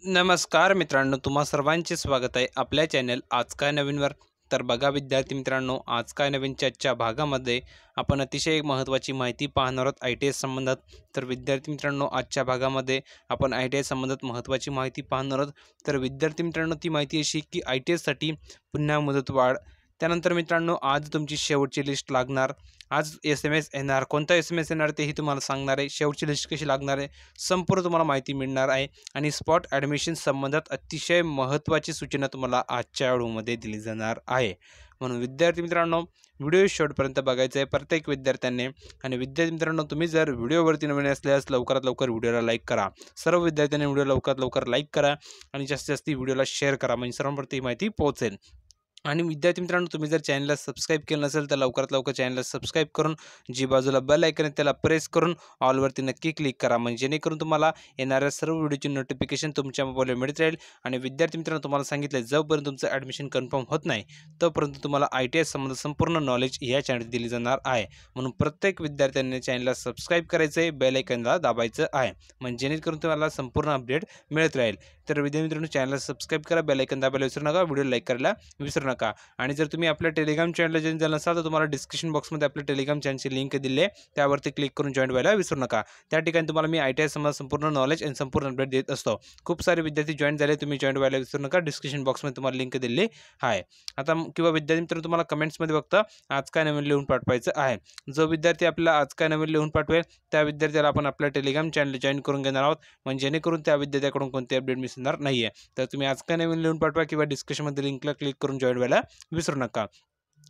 नमस्कार मित्रांनो, तुम्हा सर्वांचे स्वागत आहे आपल्या चॅनल आज काय नवीनवर. तर बघा विद्यार्थी मित्रांनो, आज काय नवीनच्या आजच्या भागामध्ये आपण अतिशय एक महत्त्वाची माहिती पाहणार आहोत आय टी एस संबंधात. तर विद्यार्थी मित्रांनो, आजच्या भागामध्ये आपण आय टी एस संबंधात महत्त्वाची माहिती पाहणार आहोत. तर विद्यार्थी मित्रांनो, ती माहिती अशी की आय टी एससाठी पुन्हा मुदतवाढ. त्यानंतर मित्रांनो, आज तुमची शेवटची लिस्ट लागणार. आज एस एम एस येणार, कोणता एस एम एस येणार तेही तुम्हाला सांगणार आहे. शेवटची लिस्ट कशी लागणार आहे संपूर्ण तुम्हाला माहिती मिळणार आहे. आणि स्पॉट ॲडमिशन संबंधात अतिशय महत्त्वाची सूचना तुम्हाला आजच्या व्हिडिओमध्ये दिली जाणार आहे. म्हणून विद्यार्थी मित्रांनो, व्हिडिओ शेवटपर्यंत बघायचं आहे प्रत्येक विद्यार्थ्यांनी. आणि विद्यार्थी मित्रांनो, तुम्ही जर व्हिडिओवरती नवीन असल्यास लवकरात लवकर व्हिडिओला लाईक करा. सर्व विद्यार्थ्यांनी व्हिडिओ लवकरात लवकर लाईक करा आणि जास्तीत जास्त व्हिडिओला शेअर करा, म्हणजे सर्वांपर्यंत ही माहिती पोहोचेल. आणि विद्यार्थी मित्रांनो, तुम्ही जर चॅनलला सबस्क्राईब केलं नसेल तर लवकरात लवकर चॅनलला सबस्क्राईब करून जी बाजूला बेल आयकन आहे त्याला प्रेस करून ऑलवरती नक्की क्लिक करा, म्हणजे जेणेकरून तुम्हाला येणाऱ्या सर्व व्हिडिओची नोटिफिकेशन तुमच्या मोबाईलवर मिळत राहील. आणि विद्यार्थी मित्रांनो, तुम्हाला सांगितलं जोपर्यंत तुमचं ॲडमिशन कन्फर्म होत नाही तोपर्यंत तुम्हाला आय टी एस संबंध संपूर्ण नॉलेज या चॅनल दिली जाणार आहे. म्हणून प्रत्येक विद्यार्थ्यांनी चॅनलला सबस्क्राईब करायचं आहे, बेल आयकनला दाबायचं आहे, म्हणजे जेणेकरून तुम्हाला संपूर्ण अपडेट मिळत राहील. तर विद्यार्थी मित्रांनो, चॅनलला सबस्क्राईब करा, बेल आयकन दाबायला विसरू नका, व्हिडिओ लाईक करायला विसरू नका. आणि जर तुम्ही आपल्या टेलिग्राम चॅनलला जॉईन झाला नसाल तर तुम्हाला डिस्क्रिप्शन बॉक्समध्ये आपल्या टेलिग्राम चॅनलची लिंक दिली आहे, त्यावरती क्लिक करून जॉईन व्हायला विसरू नका. त्या ठिकाणी तुम्हाला मी आय टी एस संपूर्ण नॉलेज आणि संपूर्ण अपडेट देत असतो. खूप सारे विद्यार्थी जॉईन झाले, तुम्ही जॉईन व्हायला विसरू नका. डिस्क्रिप्शन बॉक्समध्ये तुम्हाला लिंक दिली आहे. आता किंवा विद्यार्थी मित्रांनो, तुम्हाला कमेंट्समध्ये फक्त आज काय नवीन लिहून पाठवायचं आहे. जो विद्यार्थी आपल्याला आज काय नवीन लिहून पाठवेल त्या विद्यार्थ्याला आपण आपल्या टेलिग्राम चॅनल जॉईन करून घेणार आहोत, म्हणजे जेणेकरून त्या विद्यार्थ्याकडून कोणते अपडेट मिसणार नाही आहे. तर तुम्ही आज काय नवीन लिहून पाठवा किंवा डिस्क्रिप्शनमध्ये लिंकला क्लिक करून जॉईन व्हायला विसरू नका.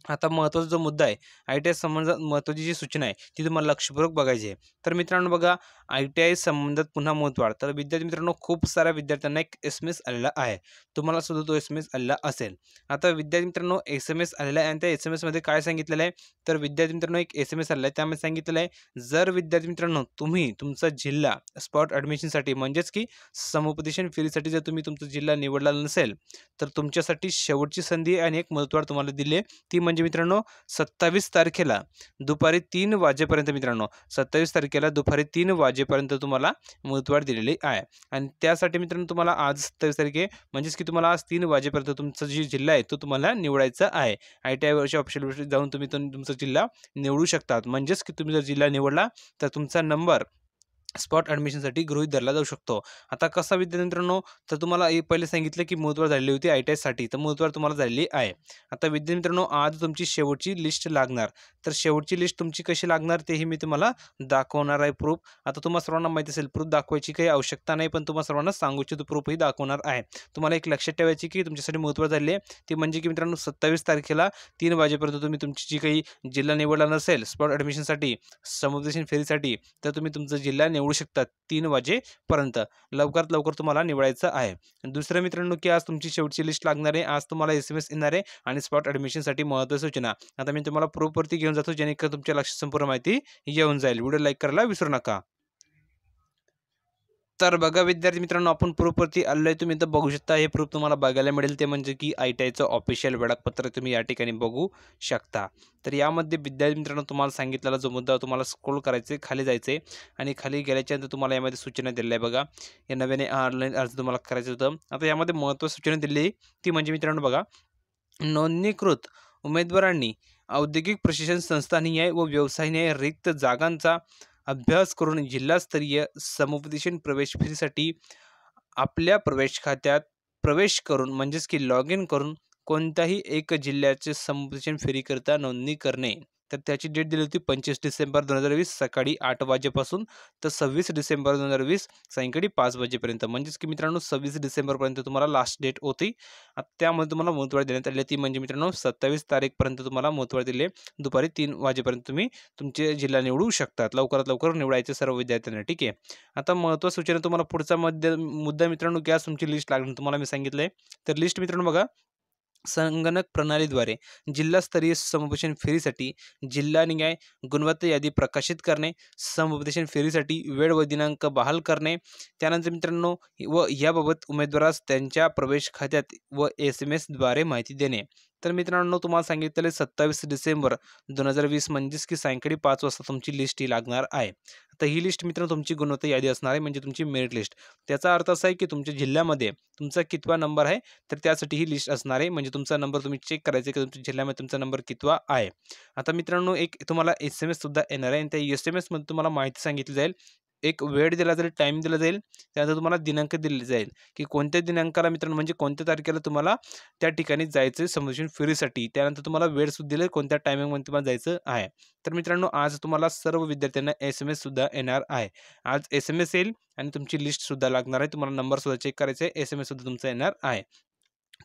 आता महत्त्वाचा जो मुद्दा आहे, आय टी एस संबंधात महत्त्वाची जी सूचना आहे ती तुम्हाला लक्षपूर्वक बघायची आहे. तर मित्रांनो बघा, आय टी आय संबंधात पुन्हा मुदतवाढ. तर विद्यार्थी मित्रांनो, खूप साऱ्या विद्यार्थ्यांना एक एस एम एस आलेला आहे, तुम्हाला सुद्धा तो एस एम एस आलेला असेल. आता विद्यार्थी मित्रांनो, एस एम एस आलेला आहे आणि त्या एस एम एसमध्ये काय सांगितलेलं आहे, तर विद्यार्थी मित्रांनो एक एस एम एस आलेला आहे, त्यामध्ये सांगितलेलं आहे जर विद्यार्थी मित्रांनो तुम्ही तुमचा जिल्हा स्पॉट ॲडमिशनसाठी म्हणजेच की समुपदेशन फेरीसाठी जर तुम्ही तुमचा जिल्हा निवडला नसेल तर तुमच्यासाठी शेवटची संधी आणि एक मुदतवाढ तुम्हाला दिली आहे. ती म्हणजे मित्रांनो 27 तारखेला दुपारी 3 वाजेपर्यंत, मित्रांनो 27 तारखेला दुपारी 3 वाजेपर्यंत तुम्हाला मुदतवाढ दिलेली आहे. आणि त्यासाठी मित्रांनो तुम्हाला आज 27 तारीख आहे, म्हणजेच की तुम्हाला आज 3 वाजेपर्यंत तुमचा जो जिल्हा आहे तो तुम्हाला निवडायचा आहे. आय टी आयवरच्या ऑफिशियल वेबसाईट जाऊन तुम्ही तुमचा जिल्हा निवडू शकतात. म्हणजेच की तुम्ही जर जिल्हा निवडला तर तुमचा नंबर स्पॉट ॲडमिशनसाठी गृहीत धरला जाऊ शकतो. आता कसा विद्यार्थी मित्रांनो, तर तुम्हाला पहिले सांगितलं की मुदतवाढ झालेली होती आय टी एससाठी, तर मुदतवाढ तुम्हाला झालेली आहे. आता विद्यार्थी मित्रांनो, आज तुमची शेवटची लिस्ट लागणार. तर शेवटची लिस्ट तुमची कशी लागणार तेही मी तुम्हाला दाखवणार आहे प्रूफ. आता तुम्हाला सर्वांना माहिती असेल प्रूफ दाखवायची काही आवश्यकता नाही, पण तुम्हाला सर्वांना सांगू इच्छितो प्रूफही दाखवणार आहे. तुम्हाला एक लक्षात ठेवायची की तुमच्यासाठी मुदतवाढ झाली आहे ती म्हणजे की मित्रांनो 27 तारखेला 3 वाजेपर्यंत तुम्ही तुमची जी काही जिल्हा निवडला नसेल स्पॉट ॲडमिशनसाठी समुपदेशन फेरीसाठी, तर तुम्ही तुमचा जिल्हा निवडू शकता 3 वाजेपर्यंत. लवकरात लवकर तुम्हाला निवडायचं आहे. दुसरं मित्रांनो, की आज तुमची शेवटची लिस्ट लागणार आहे, आज तुम्हाला एस एम एस येणार आहे आणि स्पॉट ॲडमिशनसाठी महत्त्वाची सूचना. आता मी तुम्हाला प्रूफवरती घेऊन जातो, जेणेकरून तुमच्या लक्षात संपूर्ण माहिती येऊन जाईल. व्हिडिओ लाईक करायला विसरू नका. तर बघा विद्यार्थी मित्रांनो, आपण प्रूफवरती आलो आहे. तुम्ही इथं बघू शकता, हे प्रूफ तुम्हाला बघायला मिळेल ते म्हणजे की आय टी आयचं ऑफिशियल वेळापत्रक तुम्ही या ठिकाणी बघू शकता. तर यामध्ये विद्यार्थी मित्रांनो, तुम्हाला सांगितलेला जो मुद्दा तुम्हाला स्क्रोल करायचे, खाली जायचे आणि खाली गेल्याच्यानंतर तुम्हाला यामध्ये सूचना दिल्या आहे बघा. या नव्याने ऑनलाईन अर्ज तुम्हाला करायचं होतं. आता यामध्ये महत्त्वाची सूचना दिली आहे ती म्हणजे मित्रांनो बघा, नोंदणीकृत उमेदवारांनी औद्योगिक प्रशिक्षण संस्था न्याय व व्यवसाय न्याय रिक्त जागांचा अभ्यास करून जिल्हास्तरीय समुपदेशन प्रवेश फेरीसाठी आपल्या प्रवेश खात्यात प्रवेश करून म्हणजेच की लॉग इन करून कोणत्याही एक जिल्ह्याचे समुपदेशन फेरीकरिता नोंदणी करणे. तर त्याची डेट दिली होती 25 डिसेंबर 2020 सकाळी 8 वाजेपासून तर 26 डिसेंबर 2020 सायंकाळी 5 वाजेपर्यंत. म्हणजेच की मित्रांनो 26 डिसेंबरपर्यंत तुम्हाला लास्ट डेट होती. त्यामध्ये तुम्हाला मुदतवाढ देण्यात आली ती म्हणजे मित्रांनो 27 तारीखपर्यंत तुम्हाला मुदतवाढ दिली. दुपारी 3 वाजेपर्यंत तुम्ही तुमचे जिल्हा निवडू शकतात. लवकरात लवकर निवडायचे सर्व विद्यार्थ्यांना, ठीक आहे. आता महत्त्वाची सूचना तुम्हाला पुढचा मुद्दा मित्रांनो, की आज तुमची लिस्ट लागणार तुम्हाला मी सांगितलंय. तर लिस्ट मित्रांनो बघा, संगणक प्रणालीद्वारे जिल्हास्तरीय समुपदेशन फेरीसाठी जिल्हा निहाय गुणवत्ता यादी प्रकाशित करणे, समुपदेशन फेरीसाठी वेळ व दिनांक बहाल करणे. त्यानंतर मित्रांनो, व याबाबत उमेदवारास त्यांच्या प्रवेश खात्यात व एस एम एसद्वारे माहिती देणे. तर मित्रांनो तुम्हाला सांगितलेलं 27 डिसेंबर 2020 म्हणजेच की सायंकाळी 5 वाजता तुमची लिस्ट ही लागणार आहे. आता ही लिस्ट मित्रांनो तुमची गुणवत्ता यादी असणार आहे, म्हणजे तुमची मेरिट लिस्ट. त्याचा अर्थ असा आहे की तुमच्या जिल्ह्यामध्ये तुमचा कितवा नंबर आहे, तर त्यासाठी ही लिस्ट असणार आहे. म्हणजे तुमचा नंबर तुम्ही चेक करायचा की तुमच्या जिल्ह्यामध्ये तुमचा नंबर कितवा आहे. आता मित्रांनो एक तुम्हाला SMS सुद्धा येणार आहे आणि त्या SMS मध्ये तुम्हाला माहिती सांगितली जाईल. एक वेळ दिला जाईल, टाईम दिला जाईल, त्यानंतर तुम्हाला दिनांक दिले जाईल की कोणत्या दिनांकाला मित्रांनो म्हणजे कोणत्या तारखेला तुम्हाला त्या ठिकाणी जायचं आहे संरक्षण फेरीसाठी. त्यानंतर तुम्हाला वेळ सुद्धा दिली कोणत्या टायमिंगमध्ये तुम्हाला जायचं आहे. तर मित्रांनो आज तुम्हाला सर्व विद्यार्थ्यांना SMS सुद्धा येणार आहे. आज SMS येईल आणि तुमची लिस्ट सुद्धा लागणार आहे. तुम्हाला नंबर सुद्धा चेक करायचा आहे. SMS सुद्धा तुमचा येणार आहे.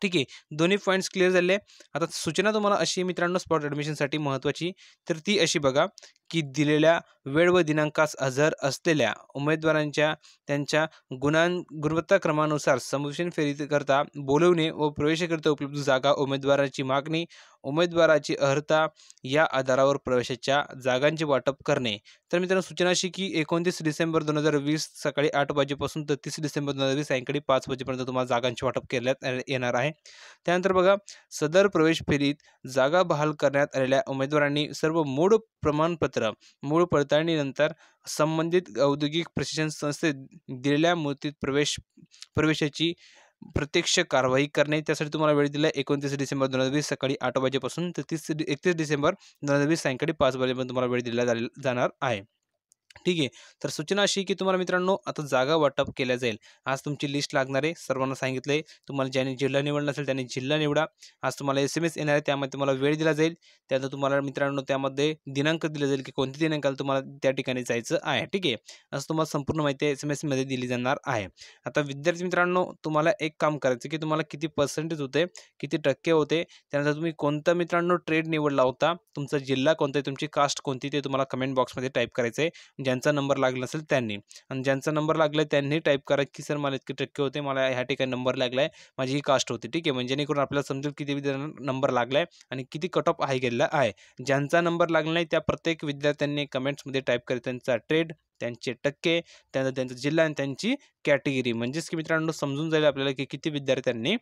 ठीक आहे. दोन्ही पॉईंट्स क्लिअर झाले. आता सूचना तुम्हाला अशी मित्रांनो स्पॉट ॲडमिशनसाठी महत्त्वाची, तर ती अशी बघा, की दिलेल्या वेळ व दिनांकास हजर असलेल्या उमेदवारांच्या त्यांच्या गुणवत्ताक्रमानुसार संरक्षण फेरीकरता बोलवणे व प्रवेशाकरिता उपलब्ध जागा, उमेदवाराची मागणी, उमेदवाराची अर्हता या आधारावर प्रवेशाच्या जागांचे वाटप करणे. तर मित्रांनो सूचना अशी की 29 डिसेंबर 2020 सकाळी 8 वाजेपासून तर 30 डिसेंबर 2020 सायंकाळी 5 वाजेपर्यंत तुम्हाला जागांचे वाटप करण्यात येणार आहे. त्यानंतर बघा सदर प्रवेश फेरीत जागा बहाल करण्यात आलेल्या उमेदवारांनी सर्व मूळ पडताळणीनंतर संबंधित औद्योगिक प्रशिक्षण संस्थेत दिलेल्या मुदतीत प्रवेशाची प्रत्यक्ष कारवाई करणे. त्यासाठी तुम्हाला वेळ दिला 29 डिसेंबर 2020 सकाळी 8 वाजेपासून तर 31 डिसेंबर 2020 सायंकाळी 5 वाजेपर्यंत तुम्हाला वेळ दिला जाणार आहे. ठीक आहे. तर सूचना अशी की तुम्हाला मित्रांनो आता जागा वाटप केल्या जाईल. आज तुमची लिस्ट लागणार आहे. सर्वांना सांगितलंय. तुम्हाला ज्यांनी जिल्हा निवडला असेल त्यांनी जिल्हा निवडा. आज तुम्हाला SMS येणार आहे. त्यामध्ये तुम्हाला वेळ दिला जाईल. त्यानंतर तुम्हाला मित्रांनो त्यामध्ये दिनांक दिला जाईल की कोणत्या दिनांकाला तुम्हाला त्या ठिकाणी जायचं आहे. ठीक आहे. असं तुम्हाला संपूर्ण माहिती SMS दिली जाणार आहे. आता विद्यार्थी मित्रांनो तुम्हाला एक काम करायचं की तुम्हाला किती पर्सेंटेज होते, किती टक्के होते, त्यानंतर तुम्ही कोणता मित्रांनो ट्रेड निवडला होता, तुमचा जिल्हा कोणता आहे, तुमची कास्ट कोणती ते तुम्हाला कमेंट बॉक्समध्ये टाईप करायचं आहे. ज्यांचा नंबर लागला असेल त्यांनी आणि ज्यांचा नंबर लागलाय त्यांनी टाईप करा की सर मला इतके टक्के होते, मला ह्या ठिकाणी नंबर लागलाय, माझी ही कास्ट होती. ठीक आहे. म्हणजे जेणेकरून आपल्याला समजेल किती विद्यार्थ्यांना नंबर लागलाय आणि किती कट ऑफ आहे गेलेला आहे. ज्यांचा नंबर लागला नाही त्या प्रत्येक विद्यार्थ्यांनी कमेंट्समध्ये टाईप करा त्यांचा ट्रेड, त्यांचे टक्के, त्यानंतर त्यांचा जिल्हा आणि त्यांची कॅटेगरी. म्हणजेच की मित्रांनो समजून जाईल आपल्याला की किती विद्यार्थ्यांनी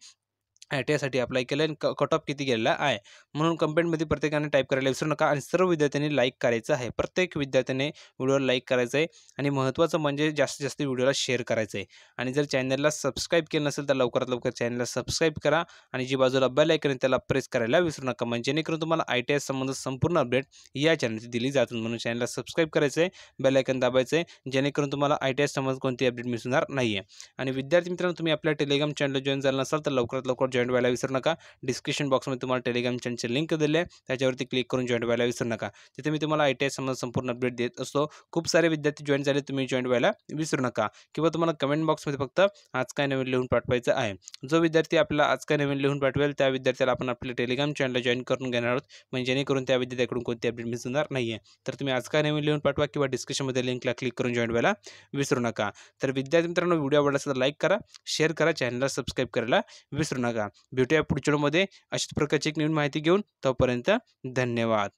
ITIसाठी अप्लाय केलं आणि कट ऑफ किती गेलेला आहे. म्हणून कमेंटमध्ये प्रत्येकाने टाईप करायला विसरू नका आणि सर्व विद्यार्थ्यांनी लाईक करायचं आहे. प्रत्येक विद्यार्थ्याने व्हिडिओला लाईक करायचं आहे आणि महत्त्वाचं म्हणजे जास्तीत जास्त व्हिडिओला शेअर करायचं आहे. आणि जर चॅनलला सबस्क्राईब केलं नसेल तर लवकरात लवकर चॅनलला सबस्क्राईब करा आणि जी बाजूला बेल आयकॉन आहे त्याला प्रेस करायला विसरू नका. म्हणजे जेणेकरून तुम्हाला ITI संबंधित संपूर्ण अपडेट या चॅनलची दिली जातील. म्हणून चॅनलला सबस्क्राईब करायचं आहे, बेल आयकॉन दाबायचं आहे, जेणेकरून तुम्हाला ITI संबंधित कोणती अपडेट मिळणार नाही आहे. आणि विद्यार्थी मित्रांनो तुम्ही आपल्या टेलिग्राम चॅनलला जॉईन झाला नसाल तर लवकरात लवकर जॉईन व्हायला विसरू नका. डिस्क्रिप्शन बॉक्समध्ये तुम्हाला टेलिग्राम चॅनलचे लिंक दिले आहे, त्याच्यावरती क्लिक करून जॉईन व्हायला विसरू नका. तिथे मी तुम्हाला ITI संबंधित संपूर्ण अपडेट देत असतो. खूप सारे विद्यार्थी जॉईन झाले, तुम्ही जॉईन व्हायला विसरू नका. किंवा तुम्हाला कमेंट बॉक्समध्ये फक्त आज काय नवीन लिहून पाठवायचं आहे. जो विद्यार्थी आपल्याला आज काय नवीन लिहून पाठवेल त्या विद्यार्थ्याला आपण आपल्या टेलिग्राम चॅनलला जॉईन करून घेणार आहोत. म्हणजे जेणेकरून त्या विद्यार्थ्याकडून कोणती अपडेट मिळणार नाही आहे. तर तुम्ही आज काय नवीन लिहून पाठवा किंवा डिस्क्रिप्शनमध्ये लिंकला क्लिक करून जॉईन व्हायला विसरू नका. तर विद्यार्थी मित्रांनो व्हिडिओ आवडला असेल तर लाईक करा, शेअर करा, चॅनलला सबस्क्राईब करायला विसरू नका. भेटूया पुढच्या व्हिडिओमध्ये अशाच प्रकारची एक नवीन माहिती घेऊन. तोपर्यंत धन्यवाद.